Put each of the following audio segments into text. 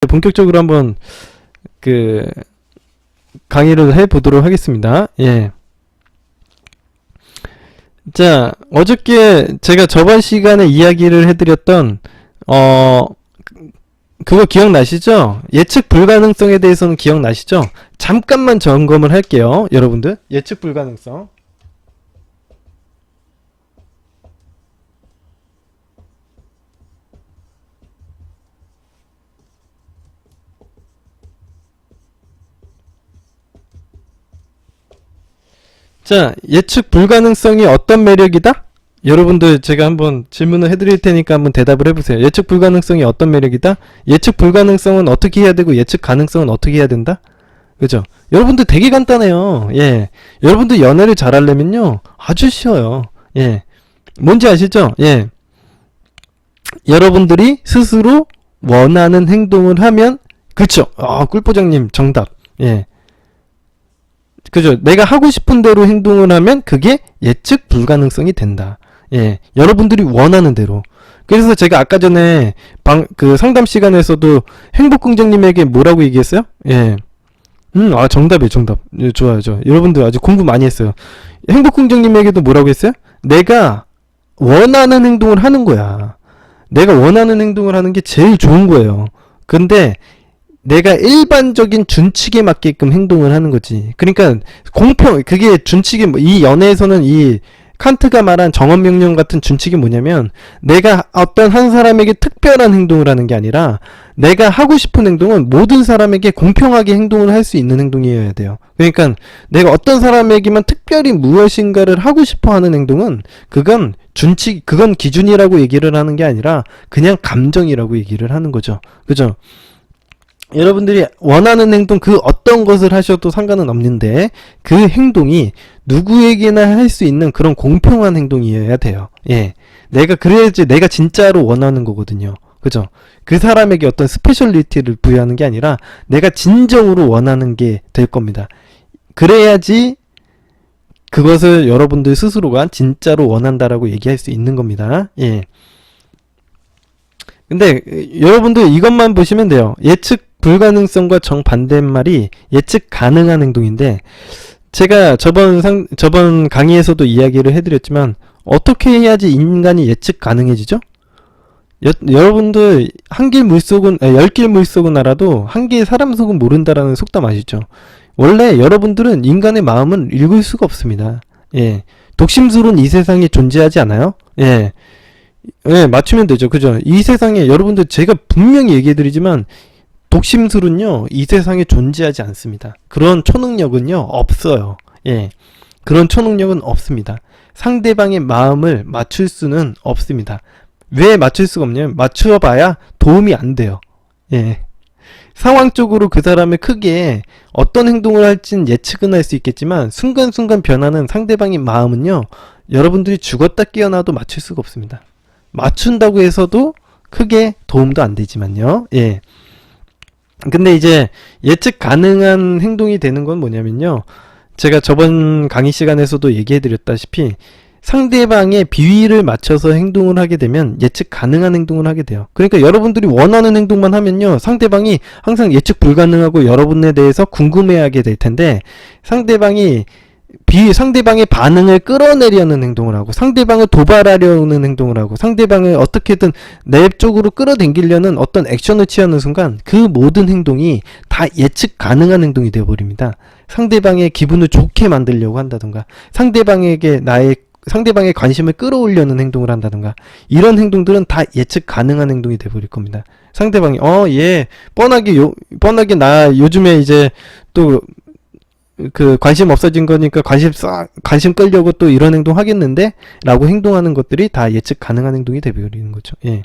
본격적으로 한번 그 강의를 해보도록 하겠습니다. 예. 자, 어저께 제가 저번 시간에 이야기를 해드렸던 그거 기억나시죠? 예측 불가능성에 대해서는 기억나시죠? 잠깐만 점검을 할게요, 여러분들. 예측 불가능성. 자, 예측 불가능성이 어떤 매력이다? 여러분들 제가 한번 질문을 해드릴 테니까 한번 대답을 해보세요. 예측 불가능성이 어떤 매력이다? 예측 불가능성은 어떻게 해야 되고 예측 가능성은 어떻게 해야 된다? 그죠? 여러분들 되게 간단해요. 예. 여러분들 연애를 잘하려면요 아주 쉬워요. 예. 뭔지 아시죠? 예. 여러분들이 스스로 원하는 행동을 하면, 그쵸? 꿀보장님 정답. 예. 그죠? 내가 하고 싶은 대로 행동을 하면 그게 예측 불가능성이 된다. 예. 여러분들이 원하는 대로. 그래서 제가 아까 전에 그 상담 시간에서도 행복긍정님에게 뭐라고 얘기했어요? 예. 정답이에요, 정답. 예, 좋아요, 좋아요. 여러분들 아주 공부 많이 했어요. 행복긍정님에게도 뭐라고 했어요? 내가 원하는 행동을 하는 거야. 내가 원하는 행동을 하는 게 제일 좋은 거예요. 근데 내가 일반적인 준칙에 맞게끔 행동을 하는 거지. 그러니까 그게 준칙이, 이 연애에서는 이 칸트가 말한 정언명령 같은 준칙이 뭐냐면, 내가 어떤 한 사람에게 특별한 행동을 하는 게 아니라 내가 하고 싶은 행동은 모든 사람에게 공평하게 행동을 할 수 있는 행동이어야 돼요. 그러니까 내가 어떤 사람에게만 특별히 무엇인가를 하고 싶어 하는 행동은 그건 준칙, 그건 기준이라고 얘기를 하는 게 아니라 그냥 감정이라고 얘기를 하는 거죠. 그죠? 여러분들이 원하는 행동, 그 어떤 것을 하셔도 상관은 없는데 그 행동이 누구에게나 할 수 있는 그런 공평한 행동이어야 돼요. 예. 그래야지 내가 진짜로 원하는 거거든요. 그죠? 그 사람에게 어떤 스페셜리티를 부여하는 게 아니라 내가 진정으로 원하는 게 될 겁니다. 그래야지 그것을 여러분들 스스로가 진짜로 원한다라고 얘기할 수 있는 겁니다. 예. 근데 여러분들 이것만 보시면 돼요. 예측 불가능성과 정반대말이 예측 가능한 행동인데, 제가 저번 강의에서도 이야기를 해드렸지만 어떻게 해야지 인간이 예측 가능해지죠? 여러분들 열 길 물속은 알아도 한 개의 사람 속은 모른다라는 속담 아시죠? 원래 여러분들은 인간의 마음은 읽을 수가 없습니다. 예. 독심술은 이 세상에 존재하지 않아요? 예. 예, 맞추면 되죠. 그죠? 이 세상에 여러분들 제가 분명히 얘기해드리지만 독심술은요 이 세상에 존재하지 않습니다. 그런 초능력은요 없어요. 예, 그런 초능력은 없습니다. 상대방의 마음을 맞출 수는 없습니다. 왜 맞출 수가 없냐면 맞춰봐야 도움이 안 돼요. 예, 상황적으로 그 사람의 크게 어떤 행동을 할진 예측은 할 수 있겠지만 순간순간 변하는 상대방의 마음은요 여러분들이 죽었다 깨어나도 맞출 수가 없습니다. 맞춘다고 해서도 크게 도움도 안 되지만요. 예. 근데 이제 예측 가능한 행동이 되는 건 뭐냐면요, 제가 저번 강의 시간에서도 얘기해 드렸다시피 상대방의 비위를 맞춰서 행동을 하게 되면 예측 가능한 행동을 하게 돼요. 그러니까 여러분들이 원하는 행동만 하면요 상대방이 항상 예측 불가능하고 여러분에 대해서 궁금해하게 될 텐데, 상대방의 반응을 끌어내려는 행동을 하고 상대방을 도발하려는 행동을 하고 상대방을 어떻게든 내 쪽으로 끌어당기려는 어떤 액션을 취하는 순간 그 모든 행동이 다 예측 가능한 행동이 되어버립니다. 상대방의 기분을 좋게 만들려고 한다던가 상대방의 관심을 끌어올려는 행동을 한다던가 이런 행동들은 다 예측 가능한 행동이 되어버릴 겁니다. 상대방이 뻔하게 나 요즘에 이제 또 그 관심 없어진 거니까 관심 끌려고 또 이런 행동 하겠는데? 라고 행동하는 것들이 다 예측 가능한 행동이 되어버리는 거죠. 예.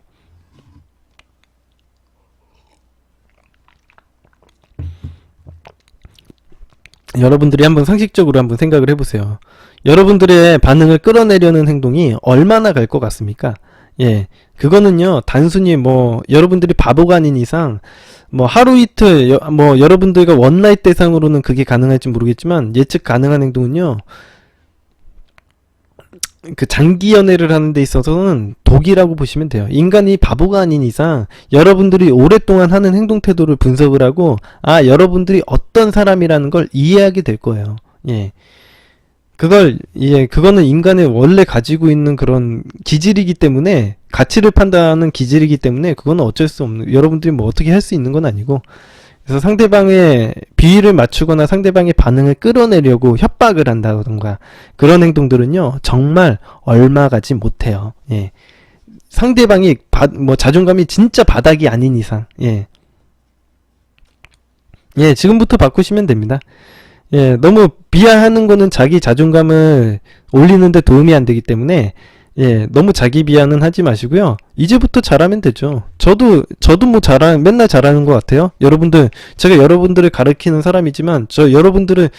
여러분들이 한번 상식적으로 한번 생각을 해보세요. 여러분들의 반응을 끌어내려는 행동이 얼마나 갈 것 같습니까? 예. 그거는요, 단순히 여러분들이 바보가 아닌 이상, 하루 이틀, 여러분들과 원나잇 대상으로는 그게 가능할지 모르겠지만, 예측 가능한 행동은요, 그 장기 연애를 하는 데 있어서는 독이라고 보시면 돼요. 인간이 바보가 아닌 이상 여러분들이 오랫동안 하는 행동 태도를 분석을 하고 여러분들이 어떤 사람이라는 걸 이해하게 될 거예요. 예. 그거는 인간의 원래 가지고 있는 그런 기질이기 때문에, 가치를 판단하는 기질이기 때문에 그거는 어쩔 수 없는, 여러분들이 뭐 어떻게 할 수 있는 건 아니고, 그래서 상대방의 비위를 맞추거나 상대방의 반응을 끌어내려고 협박을 한다던가 그런 행동들은요 정말 얼마 가지 못해요. 예. 상대방이 자존감이 진짜 바닥이 아닌 이상, 지금부터 바꾸시면 됩니다. 너무 비하하는 거는 자기 자존감을 올리는데 도움이 안 되기 때문에 너무 자기 비하는 하지 마시고요. 이제부터 잘하면 되죠. 저도 뭐 맨날 잘하는 것 같아요. 제가 여러분들을 가르치는 사람이지만, 여러분들을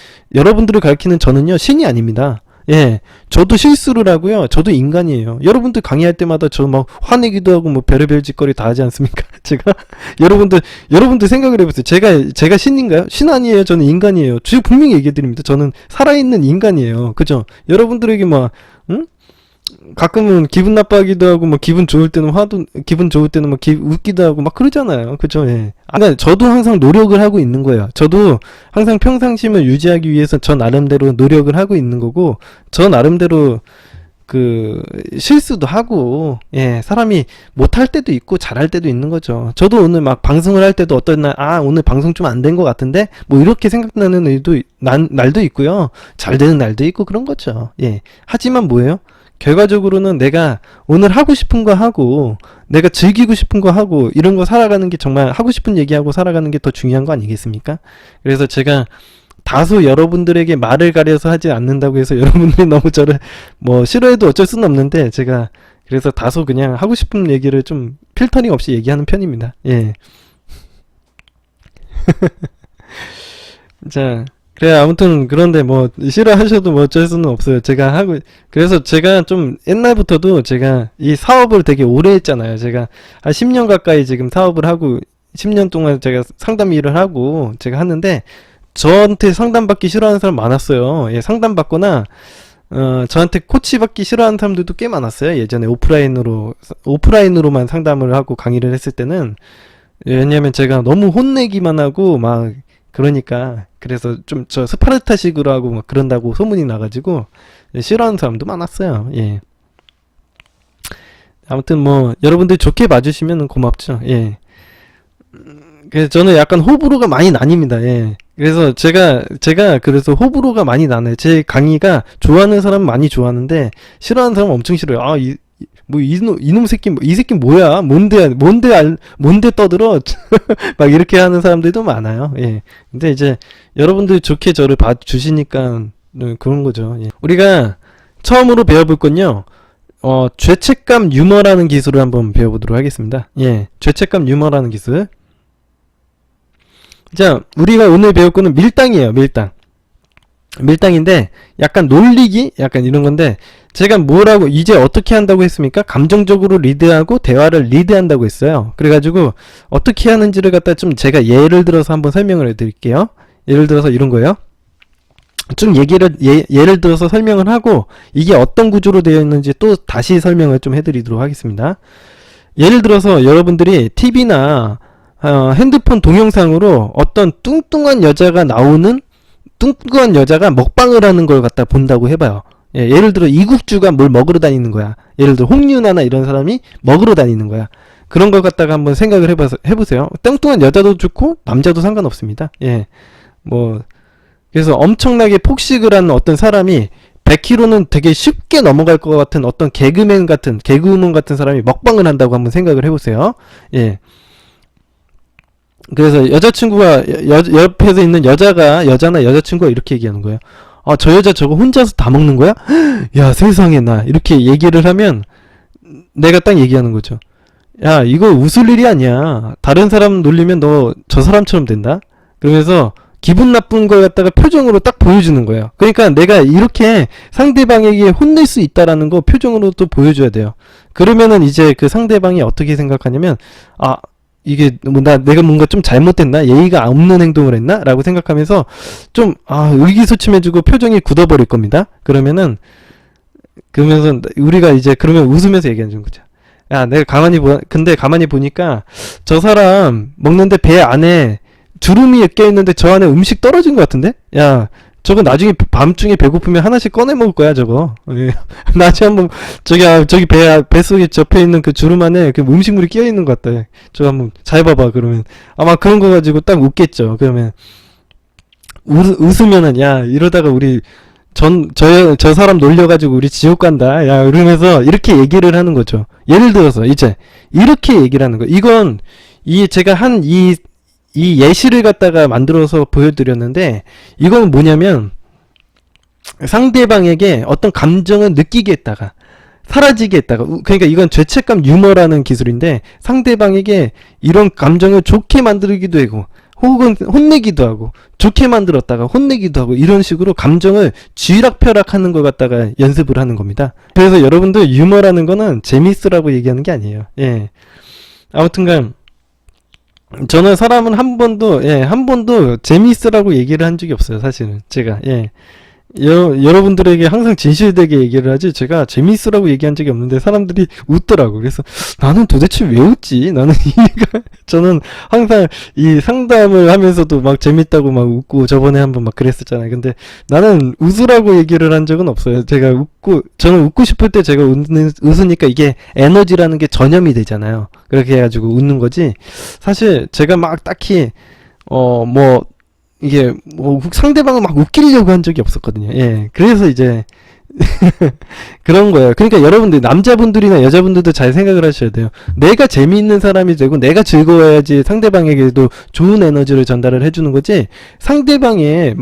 가르치는 저는요, 신이 아닙니다. 저도 실수를 하고요. 저도 인간이에요. 여러분들 강의할 때마다 저 막 화내기도 하고 뭐 별의별 짓거리 다 하지 않습니까? 제가 여러분들 생각을 해보세요. 제가 신인가요? 신 아니에요. 저는 인간이에요. 제가 분명히 얘기해 드립니다. 저는 살아있는 인간이에요. 그죠? 여러분들에게 가끔은 기분 나빠하기도 하고, 기분 좋을 때는 웃기도 하고 막 그러잖아요. 그죠? 그러니까 저도 항상 노력을 하고 있는 거예요. 저도 항상 평상심을 유지하기 위해서 저 나름대로 노력을 하고 있는 거고, 저 나름대로 실수도 하고, 사람이 못할 때도 있고 잘할 때도 있는 거죠. 저도 오늘 막 방송을 할 때도 어떤 날, 오늘 방송 좀 안 된 것 같은데? 뭐 이렇게 생각나는 날도 있고요. 잘 되는 날도 있고 그런 거죠. 하지만 뭐예요? 결과적으로는 내가 오늘 하고 싶은 거 하고, 내가 즐기고 싶은 거 하고, 이런 거 살아가는 게, 정말 하고 싶은 얘기하고 살아가는 게 더 중요한 거 아니겠습니까? 그래서 제가 다소 여러분들에게 말을 가려서 하지 않는다고 해서 여러분들이 너무 저를 싫어해도 어쩔 수는 없는데, 제가 그래서 다소 그냥 하고 싶은 얘기를 좀 필터링 없이 얘기하는 편입니다. 자, 그래, 아무튼 그런데 싫어하셔도 어쩔 수는 없어요. 그래서 제가 좀 옛날부터도 제가 이 사업을 되게 오래 했잖아요. 제가 한 10년 가까이 지금 사업을 하고, 10년 동안 제가 상담 일을 하고 제가 하는데, 저한테 상담받기 싫어하는 사람 많았어요. 상담받거나 저한테 코치 받기 싫어하는 사람들도 꽤 많았어요. 예전에 오프라인으로만 상담을 하고 강의를 했을 때는. 왜냐면 제가 너무 혼내기만 하고 그러니까, 그래서 좀 저 스파르타식으로 하고 그런다고 소문이 나가지고 싫어하는 사람도 많았어요. 아무튼 여러분들 좋게 봐주시면 고맙죠. 그래서 저는 약간 호불호가 많이 나뉩니다. 그래서 제가 그래서 호불호가 많이 나네요. 제 강의가 좋아하는 사람은 많이 좋아하는데 싫어하는 사람은 엄청 싫어요. 이놈 새끼, 이 새끼 뭐야? 뭔데 떠들어? 막 이렇게 하는 사람들도 많아요. 근데 이제 여러분들이 좋게 저를 봐주시니까 그런 거죠. 우리가 처음으로 배워볼 건요, 죄책감 유머라는 기술을 한번 배워보도록 하겠습니다. 죄책감 유머라는 기술. 자, 우리가 오늘 배울 거는 밀당이에요. 밀당인데 약간 놀리기? 약간 이런 건데, 제가 이제 어떻게 한다고 했습니까? 감정적으로 리드하고 대화를 리드한다고 했어요. 그래가지고 어떻게 하는지를 갖다 좀 제가 예를 들어서 한번 설명을 해드릴게요. 예를 들어서 이런 거예요. 좀 예를 들어서 설명을 하고 이게 어떤 구조로 되어 있는지 또 다시 설명을 좀 해드리도록 하겠습니다. 예를 들어서 여러분들이 TV나 핸드폰 동영상으로 어떤 뚱뚱한 여자가 먹방을 하는 걸 갖다 본다고 해봐요. 예를 들어 이국주가 뭘 먹으러 다니는 거야. 예를 들어 홍윤아나 이런 사람이 먹으러 다니는 거야. 그런 걸 갖다가 한번 생각을 해보세요. 뚱뚱한 여자도 좋고 남자도 상관없습니다. 그래서 엄청나게 폭식을 하는 어떤 사람이 100kg는 되게 쉽게 넘어갈 것 같은 어떤 개그우먼 같은 사람이 먹방을 한다고 한번 생각을 해보세요. 그래서 여자친구가 옆에서 있는 여자나 여자친구가 이렇게 얘기하는 거예요. 저 여자 저거 혼자서 다 먹는 거야? 야, 세상에, 나 이렇게 얘기를 하면 내가 딱 얘기하는 거죠. 야, 이거 웃을 일이 아니야. 다른 사람 놀리면 너 저 사람처럼 된다. 그러면서 기분 나쁜 걸 갖다가 표정으로 딱 보여주는 거예요. 그러니까 내가 이렇게 상대방에게 혼낼 수 있다라는 거 표정으로 또 보여줘야 돼요. 그러면은 이제 그 상대방이 어떻게 생각하냐면, 이게 내가 뭔가 좀 잘못됐나? 예의가 없는 행동을 했나? 라고 생각하면서 좀 의기소침해지고 표정이 굳어버릴 겁니다. 그러면은 그러면서 우리가 이제 그러면 웃으면서 얘기하는 거죠. 야, 내가 근데 가만히 보니까 저 사람 먹는데 배 안에 주름이 껴있는데 저 안에 음식 떨어진 것 같은데? 야, 저거 나중에 밤중에 배고프면 하나씩 꺼내 먹을 거야, 저거. 예. 나중에 한번, 저기 뱃속에 접혀있는 그 주름 안에 그 음식물이 끼어있는 것 같다. 저거 한번 잘 봐봐, 그러면. 아마 그런 거 가지고 딱 웃겠죠. 그러면, 웃으면은, 야, 이러다가 우리, 저 사람 놀려가지고 우리 지옥 간다. 야, 이러면서 이렇게 얘기를 하는 거죠. 예를 들어서, 이제, 이렇게 얘기를 하는 거. 이건, 제가 이 예시를 갖다가 만들어서 보여드렸는데, 이건 뭐냐면, 상대방에게 어떤 감정을 느끼게 했다가, 사라지게 했다가, 그러니까 이건 죄책감 유머라는 기술인데, 상대방에게 이런 감정을 좋게 만들기도 하고, 혹은 혼내기도 하고, 좋게 만들었다가 혼내기도 하고, 이런 식으로 감정을 쥐락펴락 하는 것 갖다가 연습을 하는 겁니다. 그래서 여러분들 유머라는 거는 재밌으라고 얘기하는 게 아니에요. 예. 아무튼간, 저는 사람은 한 번도 재미있으라고 얘기를 한 적이 없어요, 사실은. 제가, 예. 여러분들에게 항상 진실되게 얘기를 하지, 제가 재미있으라고 얘기한 적이 없는데, 사람들이 웃더라고. 그래서, 나는 도대체 왜 웃지? 저는 항상 이 상담을 하면서도 막 재밌다고 막 웃고, 저번에 한번 막 그랬었잖아요. 근데 나는 웃으라고 얘기를 한 적은 없어요. 저는 웃고 싶을 때 제가 웃으니까 이게 에너지라는 게 전염이 되잖아요. 그렇게 해가지고 웃는 거지. 사실 제가 막 딱히, 이게 상대방을 막 웃기려고 한 적이 없었거든요. 예. 그래서 이제 그런 거예요. 그러니까 여러분들 남자분들이나 여자분들도 잘 생각을 하셔야 돼요. 내가 재미있는 사람이 되고 내가 즐거워야지 상대방에게도 좋은 에너지를 전달을 해주는 거지. 상대방의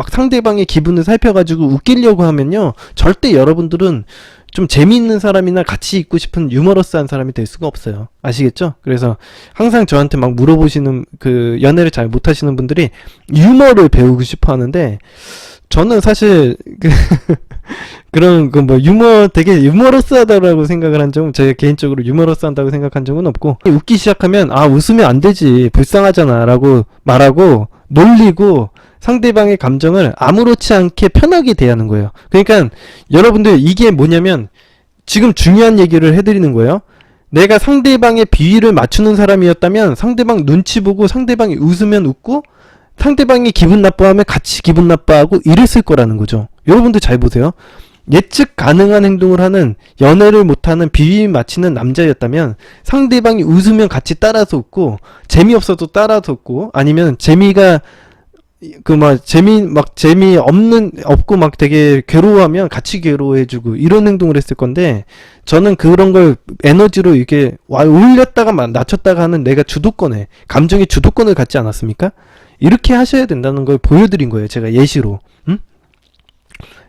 기분을 살펴가지고 웃기려고 하면요, 절대 여러분들은 좀 재미있는 사람이나 같이 있고 싶은 유머러스한 사람이 될 수가 없어요. 아시겠죠? 그래서 항상 저한테 막 물어보시는, 그 연애를 잘 못하시는 분들이 유머를 배우고 싶어 하는데, 저는 사실 그런 되게 유머러스하다고 생각을 한 적은, 제가 개인적으로 유머러스한다고 생각한 적은 없고, 웃기 시작하면 웃으면 안 되지, 불쌍하잖아 라고 말하고 놀리고 상대방의 감정을 아무렇지 않게 편하게 대하는 거예요. 그러니까 여러분들, 이게 뭐냐면 지금 중요한 얘기를 해드리는 거예요. 내가 상대방의 비위를 맞추는 사람이었다면 상대방 눈치 보고 상대방이 웃으면 웃고 상대방이 기분 나빠하면 같이 기분 나빠하고 이랬을 거라는 거죠. 여러분들 잘 보세요. 예측 가능한 행동을 하는, 연애를 못하는 비위 맞히는 남자였다면 상대방이 웃으면 같이 따라서 웃고, 재미없어도 따라서 웃고, 아니면 없고 막 되게 괴로워하면 같이 괴로워해주고, 이런 행동을 했을 건데, 저는 그런 걸 에너지로 이게 올렸다가 낮췄다가 하는 내가 감정의 주도권을 갖지 않았습니까? 이렇게 하셔야 된다는 걸 보여드린 거예요, 제가 예시로.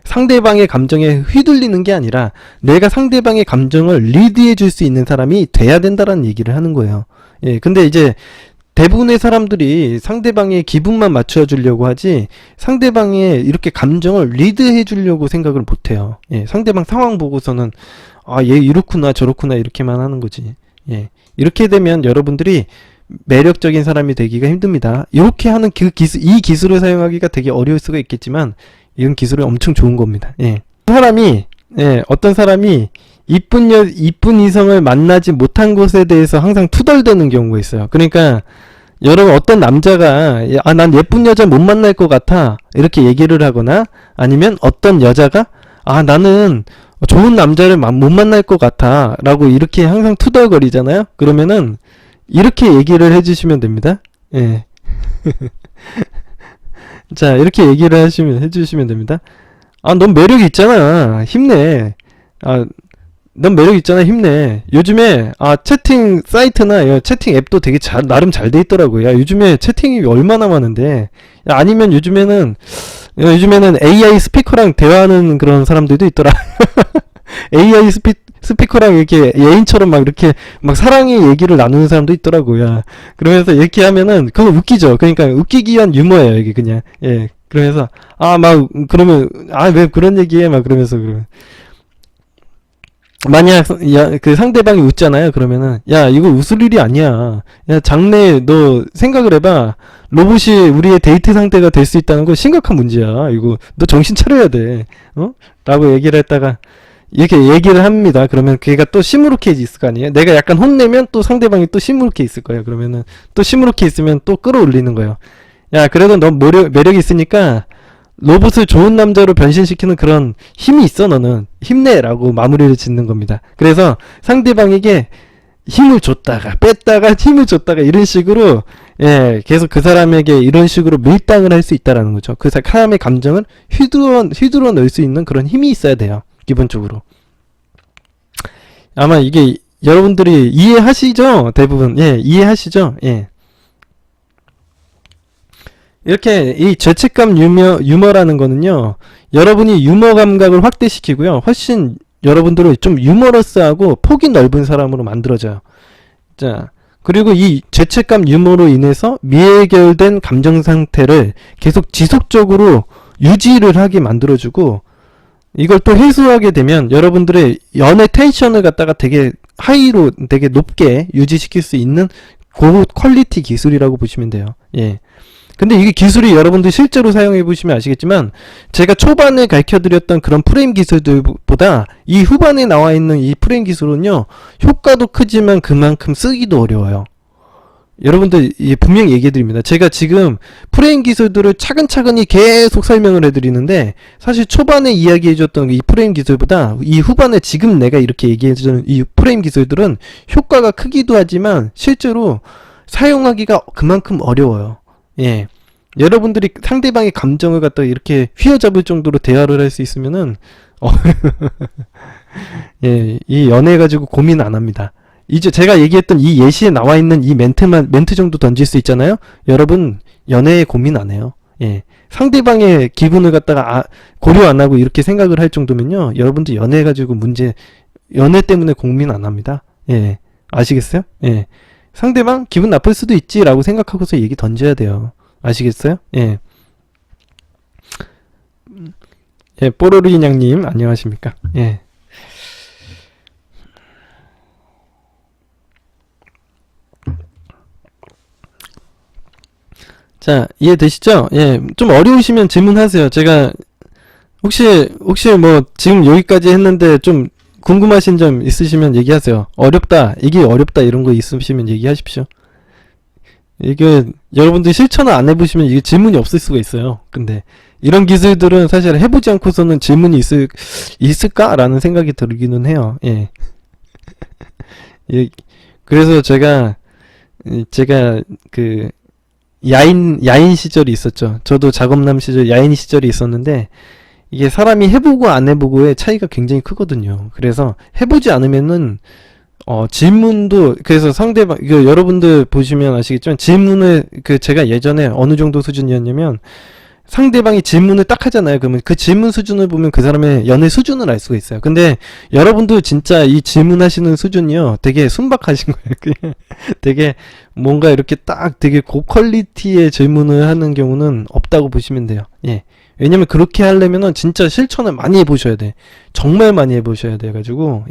상대방의 감정에 휘둘리는 게 아니라 내가 상대방의 감정을 리드해 줄 수 있는 사람이 돼야 된다라는 얘기를 하는 거예요. 예, 근데 이제 대부분의 사람들이 상대방의 기분만 맞춰 주려고 하지, 상대방의 이렇게 감정을 리드해 주려고 생각을 못 해요. 예, 상대방 상황 보고서는 얘 이렇구나 저렇구나 이렇게만 하는 거지. 예, 이렇게 되면 여러분들이 매력적인 사람이 되기가 힘듭니다. 이렇게 하는 이 기술을 사용하기가 되게 어려울 수가 있겠지만, 이런 기술은 엄청 좋은 겁니다. 예. 어떤 사람이 이쁜 이성을 만나지 못한 것에 대해서 항상 투덜대는 경우가 있어요. 그러니까 여러분, 어떤 남자가 난 예쁜 여자 못 만날 것 같아 이렇게 얘기를 하거나, 아니면 어떤 여자가 나는 좋은 남자를 못 만날 것 같아 라고 이렇게 항상 투덜거리잖아요. 그러면은 이렇게 얘기를 해주시면 됩니다. 예. 자, 이렇게 얘기를 해주시면 됩니다. 넌 매력 있잖아. 힘내. 넌 매력 있잖아. 힘내. 요즘에, 채팅 사이트나 채팅 앱도 되게 나름 잘 돼 있더라고요. 야, 요즘에 채팅이 얼마나 많은데. 야, 아니면 요즘에는 AI 스피커랑 대화하는 그런 사람들도 있더라. AI 스피커랑 이렇게 애인처럼 막 이렇게 막 사랑의 얘기를 나누는 사람도 있더라고요. 그러면서 이렇게 하면은 그건 웃기죠. 그러니까 웃기기 위한 유머예요, 이게 그냥. 예. 그러면서 그러면 왜 그런 얘기해? 막 그러면서 만약 그 상대방이 웃잖아요. 그러면은 야, 이거 웃을 일이 아니야. 야, 장래 너 생각을 해봐. 로봇이 우리의 데이트 상대가 될 수 있다는 거 심각한 문제야. 이거 너 정신 차려야 돼. 라고 얘기를 했다가, 이렇게 얘기를 합니다. 그러면 걔가 또 시무룩해 있을 거 아니에요? 내가 약간 혼내면 또 상대방이 또 시무룩해 있을 거예요. 그러면은 또 시무룩해 있으면 또 끌어올리는 거예요. 야, 그래도 넌 매력이 있으니까 로봇을 좋은 남자로 변신시키는 그런 힘이 있어, 너는. 힘내라고 마무리를 짓는 겁니다. 그래서 상대방에게 힘을 줬다가 뺐다가 힘을 줬다가 이런 식으로 계속 그 사람에게 이런 식으로 밀당을 할 수 있다라는 거죠. 그 사람의 감정을 휘두러 넣을 수 있는 그런 힘이 있어야 돼요. 기본적으로. 아마 이게 여러분들이 이해하시죠? 대부분. 이해하시죠? 이렇게 이 죄책감 유머라는 거는요, 여러분이 유머 감각을 확대시키고요, 훨씬 여러분들을 좀 유머러스하고 폭이 넓은 사람으로 만들어져요. 자, 그리고 이 죄책감 유머로 인해서 미해결된 감정 상태를 계속 지속적으로 유지를 하게 만들어주고, 이걸 또 해소하게 되면 여러분들의 연애 텐션을 갖다가 되게 하이로 되게 높게 유지시킬 수 있는 고 퀄리티 기술이라고 보시면 돼요. 근데 이게 기술이 여러분들 실제로 사용해 보시면 아시겠지만, 제가 초반에 가르쳐드렸던 그런 프레임 기술들보다 이 후반에 나와 있는 이 프레임 기술은요, 효과도 크지만 그만큼 쓰기도 어려워요. 여러분들 분명히 얘기해 드립니다. 제가 지금 프레임 기술들을 차근차근히 계속 설명을 해 드리는데, 사실 초반에 이야기해 줬던 이 프레임 기술보다 이 후반에 지금 내가 이렇게 얘기해 주는 이 프레임 기술들은 효과가 크기도 하지만 실제로 사용하기가 그만큼 어려워요. 여러분들이 상대방의 감정을 갖다 이렇게 휘어잡을 정도로 대화를 할 수 있으면은 이 연애 가지고 고민 안 합니다. 이제 제가 얘기했던 이 예시에 나와 있는 이 멘트 정도 던질 수 있잖아요. 여러분 연애에 고민 안 해요. 상대방의 기분을 갖다가 고려 안 하고 이렇게 생각을 할 정도면요, 여러분들 연애 가지고 연애 때문에 고민 안 합니다. 아시겠어요? 상대방 기분 나쁠 수도 있지라고 생각하고서 얘기 던져야 돼요. 아시겠어요? 뽀로리냥님 안녕하십니까? 자, 이해되시죠? 좀 어려우시면 질문하세요. 제가 혹시 뭐 지금 여기까지 했는데 좀 궁금하신 점 있으시면 얘기하세요. 어렵다, 이게 어렵다 이런 거 있으시면 얘기하십시오. 이게 여러분들이 실천을 안 해보시면 이게 질문이 없을 수가 있어요. 근데 이런 기술들은 사실 해보지 않고서는 질문이 있을까라는 생각이 들기는 해요. 그래서 제가 그 야인 시절이 있었죠. 저도 작업남 시절 야인 시절이 있었는데, 이게 사람이 해보고 안 해보고의 차이가 굉장히 크거든요. 그래서 해보지 않으면은 질문도, 그래서 상대방, 여러분들 보시면 아시겠지만, 질문을, 제가 예전에 어느 정도 수준이었냐면, 상대방이 질문을 딱 하잖아요. 그러면 그 질문 수준을 보면 그 사람의 연애 수준을 알 수가 있어요. 근데 여러분도 진짜 이 질문하시는 수준이요, 되게 순박하신 거예요. 그냥 되게 뭔가 이렇게 딱 되게 고퀄리티의 질문을 하는 경우는 없다고 보시면 돼요. 왜냐면 그렇게 하려면은 진짜 실천을 많이 해보셔야 돼. 정말 많이 해보셔야 돼가지고,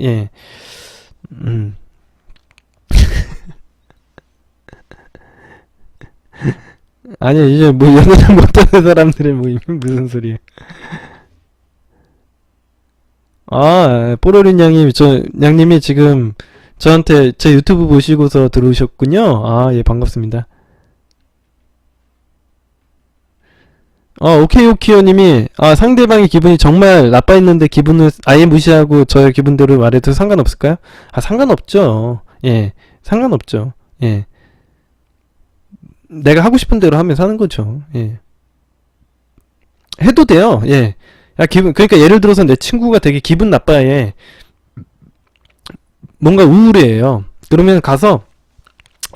아니야, 이제 뭐 연애를 못하는 사람들의 모임 무슨 소리야. 뽀로린 양님이 지금 저한테 제 유튜브 보시고서 들어오셨군요. 반갑습니다. 오케이오키오님이, 상대방의 기분이 정말 나빠 있는데 기분을 아예 무시하고 저의 기분대로 말해도 상관없을까요? 상관없죠. 상관없죠. 내가 하고 싶은 대로 하면 사는 거죠. 해도 돼요. 그러니까 예를 들어서 내 친구가 되게 기분 나빠해. 뭔가 우울해요. 그러면 가서,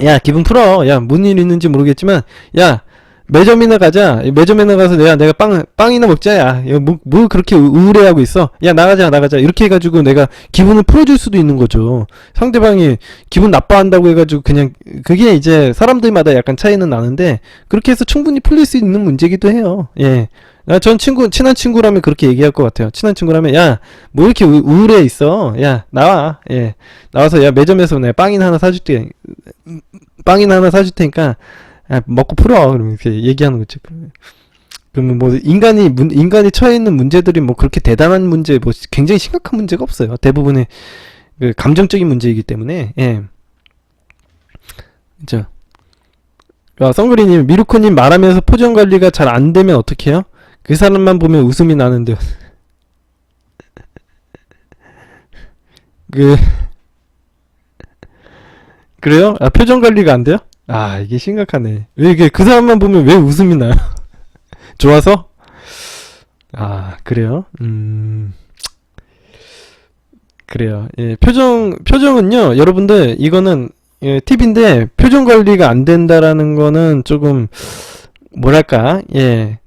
야, 기분 풀어. 야, 무슨 일 있는지 모르겠지만, 야, 매점이나 가자. 매점이나 가서 내가 빵이나 먹자. 야, 뭐 그렇게 우울해하고 있어. 야, 나가자. 이렇게 해가지고 내가 기분을 풀어줄 수도 있는 거죠. 상대방이 기분 나빠한다고 해가지고 그냥, 그게 이제 사람들마다 약간 차이는 나는데, 그렇게 해서 충분히 풀릴 수 있는 문제기도 해요. 전 친한 친구라면 그렇게 얘기할 것 같아요. 친한 친구라면, 야, 뭐 이렇게 우울해 있어. 야, 나와. 나와서, 야, 매점에서 내가 빵이나 하나 사줄 테니까, 먹고 풀어. 그러면 이렇게 얘기하는 거죠. 그러면 뭐 인간이 처해 있는 문제들이 뭐 그렇게 대단한 문제, 뭐 굉장히 심각한 문제가 없어요. 대부분의 그 감정적인 문제이기 때문에. 예. 그죠. 썬그리님, 미루코님 말하면서 표정 관리가 잘 안 되면 어떡해요? 그 사람만 보면 웃음이 나는데요. 그 그래요? 아, 표정 관리가 안 돼요? 아, 이게 심각하네. 왜 이게 그 사람만 보면 왜 웃음이 나요? 좋아서? 아, 그래요? 그래요. 예, 표정은요, 여러분들, 이거는, 예, 팁인데, 표정 관리가 안 된다라는 거는 조금, 뭐랄까, 예,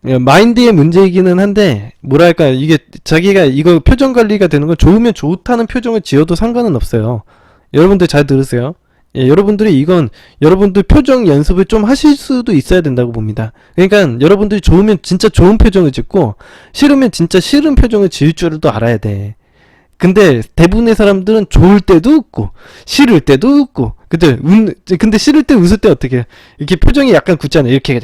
예, 마인드의 문제이기는 한데, 뭐랄까, 이게, 자기가, 이거 표정 관리가 되는 건 좋으면 좋다는 표정을 지어도 상관은 없어요. 여러분들 잘 들으세요. 예, 여러분들이 이건 여러분들 표정 연습을 좀 하실 수도 있어야 된다고 봅니다. 그러니까 여러분들이 좋으면 진짜 좋은 표정을 짓고 싫으면 진짜 싫은 표정을 지을 줄도 알아야 돼. 근데 대부분의 사람들은 좋을 때도 웃고 싫을 때도 웃고 근데 싫을 때 웃을 때 어떻게 해? 이렇게 표정이 약간 굳잖아요. 이렇게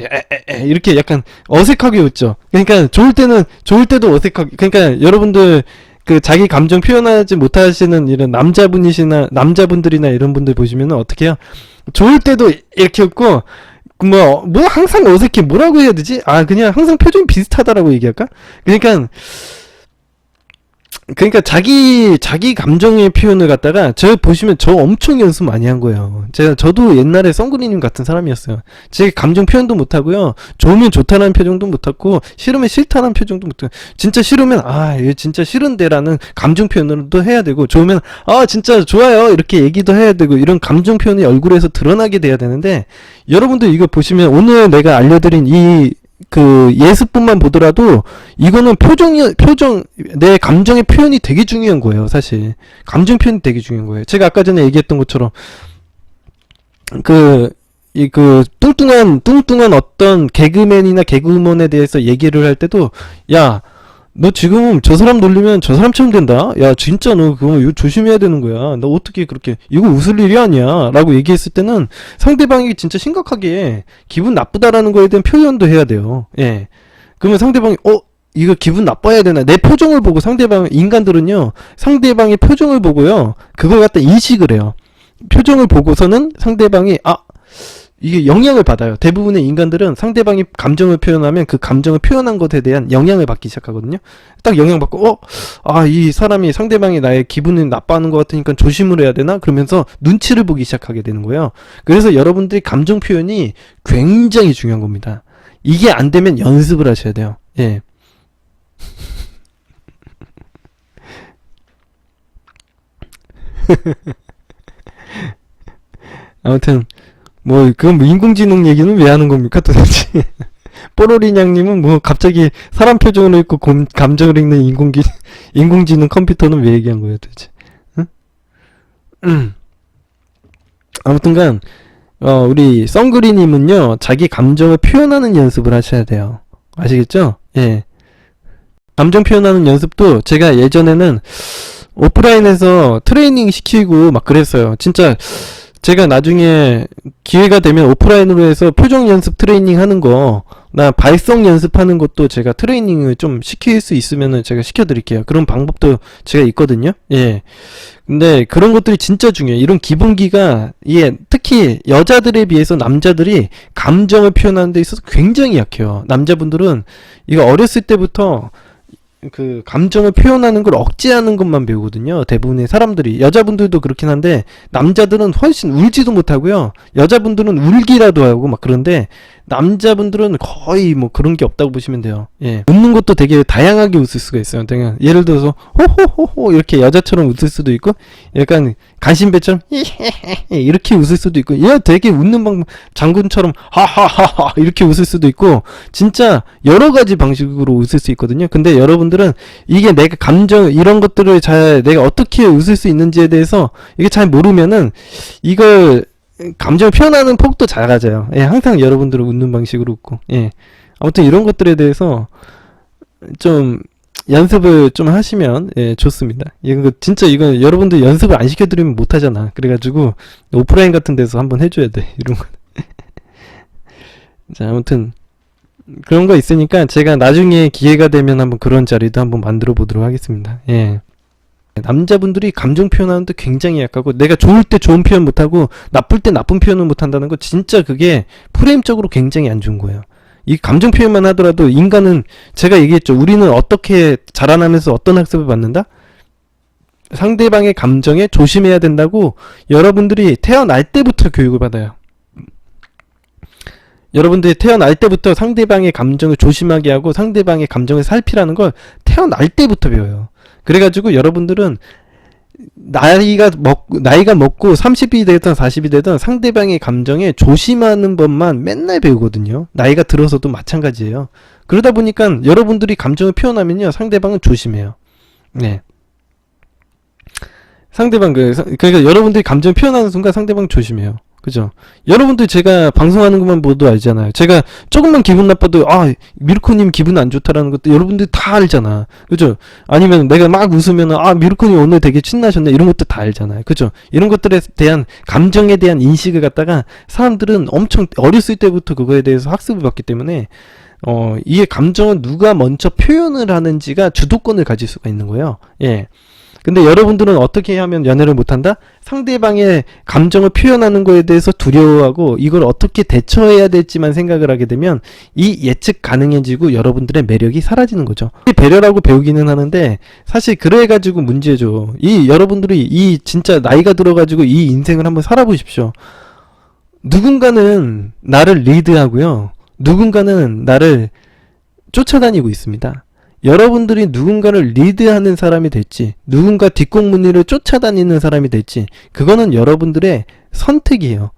이렇게 약간 어색하게 웃죠. 그러니까 좋을 때도 어색하게. 그러니까 여러분들 그 자기 감정 표현하지 못하시는 이런 남자분들이나 이런 분들 보시면은 어떻게 해요? 좋을 때도 이렇게 웃고 뭐 항상 어색해. 뭐라고 해야 되지? 아, 그냥 항상 표정이 비슷하다라고 얘기할까? 그러니까 자기 감정의 표현을 갖다가 저 보시면 저 엄청 연습 많이 한 거예요. 저도 옛날에 썬그리님 같은 사람이었어요. 제 감정 표현도 못 하고요. 좋으면 좋다는 표정도 못 하고 싫으면 싫다는 표정도 못 하고 진짜 싫으면 이거 진짜 싫은데라는 감정 표현을 또 해야 되고 좋으면 진짜 좋아요 이렇게 얘기도 해야 되고 이런 감정 표현이 얼굴에서 드러나게 돼야 되는데 여러분들 이거 보시면 오늘 내가 알려드린 이 그 예습뿐만 보더라도 이거는 내 감정의 표현이 되게 중요한 거예요. 사실 감정 표현이 되게 중요한 거예요. 제가 아까 전에 얘기했던 것처럼 뚱뚱한 어떤 개그맨이나 개그우먼에 대해서 얘기를 할 때도 너 지금 저 사람 놀리면 저 사람처럼 된다? 야, 진짜 너 그거 이거 조심해야 되는 거야. 너 어떻게 그렇게, 이거 웃을 일이 아니야. 라고 얘기했을 때는 상대방이 진짜 심각하게 기분 나쁘다라는 거에 대한 표현도 해야 돼요. 예. 그러면 상대방이, 이거 기분 나빠야 되나? 내 표정을 보고 인간들은요, 상대방의 표정을 보고요, 그걸 갖다 인식을 해요. 표정을 보고서는 상대방이, 이게 영향을 받아요. 대부분의 인간들은 상대방이 감정을 표현하면 그 감정을 표현한 것에 대한 영향을 받기 시작하거든요. 딱 영향받고 이 사람이 상대방이 나의 기분을 나빠하는 것 같으니까 조심을 해야 되나? 그러면서 눈치를 보기 시작하게 되는 거예요. 그래서 여러분들이 감정 표현이 굉장히 중요한 겁니다. 이게 안 되면 연습을 하셔야 돼요. 예. 아무튼 그건 인공지능 얘기는 왜 하는 겁니까, 도대체? 뽀로리냥님은 갑자기 사람 표정을 읽고 감정을 읽는 인공지능 컴퓨터는 왜 얘기한 거예요, 도대체? 응? 아무튼간, 우리 썬그리님은요, 자기 감정을 표현하는 연습을 하셔야 돼요. 아시겠죠? 예. 감정 표현하는 연습도 제가 예전에는 오프라인에서 트레이닝 시키고 막 그랬어요. 진짜, 제가 나중에 기회가 되면 오프라인으로 해서 표정 연습 트레이닝 하는 거, 발성 연습하는 것도 제가 트레이닝을 좀 시킬 수 있으면은 제가 시켜드릴게요. 그런 방법도 제가 있거든요. 예. 근데 그런 것들이 진짜 중요해요. 이런 기본기가, 특히 여자들에 비해서 남자들이 감정을 표현하는 데 있어서 굉장히 약해요. 남자분들은 이거 어렸을 때부터 그 감정을 표현하는 걸 억제하는 것만 배우거든요. 대부분의 사람들이. 여자분들도 그렇긴 한데 남자들은 훨씬 울지도 못하고요. 여자분들은 울기라도 하고 막 그런데 남자분들은 거의 그런 게 없다고 보시면 돼요. 예. 웃는 것도 되게 다양하게 웃을 수가 있어요. 예를 들어서 호호호호 이렇게 여자처럼 웃을 수도 있고 약간 간신배처럼 이렇게 웃을 수도 있고 되게 웃는 방법 장군처럼 하하하하 이렇게 웃을 수도 있고 진짜 여러 가지 방식으로 웃을 수 있거든요. 근데 여러분들은 이게 내가 감정 이런 것들을 내가 어떻게 웃을 수 있는지에 대해서 이게 잘 모르면은 이걸 감정을 표현하는 폭도 작아져요. 예, 항상 여러분들은 웃는 방식으로 웃고. 예. 아무튼 이런 것들에 대해서 좀 연습을 좀 하시면 좋습니다. 이거 여러분들 연습을 안 시켜드리면 못하잖아. 그래가지고 오프라인 같은 데서 한번 해줘야 돼. 이런 거. 자, 아무튼 그런 거 있으니까 제가 나중에 기회가 되면 한번 그런 자리도 한번 만들어 보도록 하겠습니다. 예. 남자분들이 감정 표현하는데 굉장히 약하고, 내가 좋을 때 좋은 표현 못하고 나쁠 때 나쁜 표현을 못한다는 거, 진짜 그게 프레임적으로 굉장히 안 좋은 거예요. 이 감정 표현만 하더라도 인간은, 제가 얘기했죠. 우리는 어떻게 자라나면서 어떤 학습을 받는다? 상대방의 감정에 조심해야 된다고 여러분들이 태어날 때부터 교육을 받아요. 여러분들이 태어날 때부터 상대방의 감정을 조심하게 하고 상대방의 감정을 살피라는 걸 태어날 때부터 배워요. 그래가지고 여러분들은 나이가 먹고 30이 되든 40이 되든 상대방의 감정에 조심하는 법만 맨날 배우거든요. 나이가 들어서도 마찬가지예요. 그러다 보니까 여러분들이 감정을 표현하면요, 상대방은 조심해요. 네. 그러니까 여러분들이 감정 표현하는 순간 상대방 조심해요. 그죠? 여러분들 제가 방송하는 것만 보도 알잖아요. 제가 조금만 기분 나빠도, 아, 미르코님 기분 안 좋다라는 것도 여러분들이 다 알잖아. 그죠? 아니면 내가 막 웃으면, 아, 미르코님 오늘 되게 신나셨네. 이런 것도 다 알잖아요. 그죠? 이런 것들에 대한, 감정에 대한 인식을 갖다가 사람들은 엄청 어렸을 때부터 그거에 대해서 학습을 받기 때문에, 이게 감정은 누가 먼저 표현을 하는지가 주도권을 가질 수가 있는 거예요. 예. 근데 여러분들은 어떻게 하면 연애를 못한다? 상대방의 감정을 표현하는 거에 대해서 두려워하고 이걸 어떻게 대처해야 될지만 생각을 하게 되면 이 예측 가능해지고 여러분들의 매력이 사라지는 거죠. 배려라고 배우기는 하는데 사실 그래가지고 문제죠. 여러분들이 진짜 나이가 들어가지고 이 인생을 한번 살아보십시오. 누군가는 나를 리드하고요, 누군가는 나를 쫓아다니고 있습니다. 여러분들이 누군가를 리드하는 사람이 될지, 누군가 뒷공무니를 쫓아다니는 사람이 될지, 그거는 여러분들의 선택이에요.